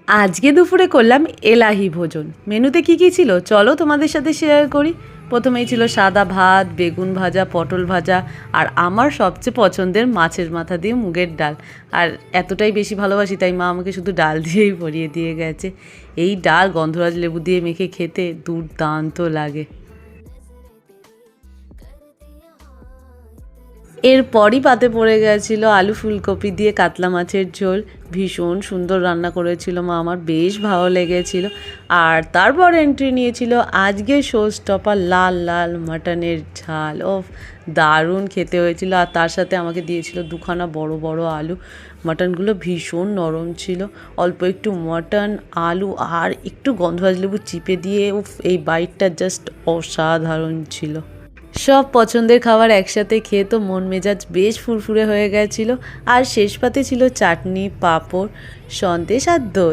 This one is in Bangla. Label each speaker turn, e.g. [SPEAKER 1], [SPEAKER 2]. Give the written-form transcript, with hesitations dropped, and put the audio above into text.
[SPEAKER 1] আজকে দুপুরে করলাম এলাহি ভোজন। মেনুতে কি কি ছিল চলো তোমাদের সাথে শেয়ার করি। প্রথমেই ছিল সাদা ভাত, বেগুন ভাজা, পটল ভাজা, আর আমার সবচেয়ে পছন্দের মাছের মাথা দিয়ে মুগের ডাল। আর এতটাই বেশি ভালোবাসি তাই মা আমাকে শুধু ডাল দিয়েই ভরিয়ে দিয়ে গেছে। এই ডাল গন্ধরাজ লেবু দিয়ে মেখে খেতে দুর্দান্ত লাগে। এরপরই পাতে পড়ে গেছিল আলু ফুলকপি দিয়ে কাতলা মাছের ঝোল। ভীষণ সুন্দর রান্না করেছিল মা, আমার বেশ ভালো লেগেছিল। আর তারপর এন্ট্রি নিয়েছিল আজকে শো স্টপার লাল লাল মাটনের ঝাল। ও দারুণ খেতে হয়েছিল। আর তার সাথে আমাকে দিয়েছিল দুখানা বড় বড় আলু। মাটনগুলো ভীষণ নরম ছিল। অল্প একটু মাটন, আলু আর একটু গন্ধরাজ লেবু চিপে দিয়ে এই বাইটটা জাস্ট অসাধারণ ছিল। সব পছন্দের খাবার একসাথে খেয়ে তো মন মেজাজ বেশ ফুরফুরে হয়ে গেছিল। আর শেষ পাতে ছিল চাটনি, পাঁপড়, সন্দেশ আর দই।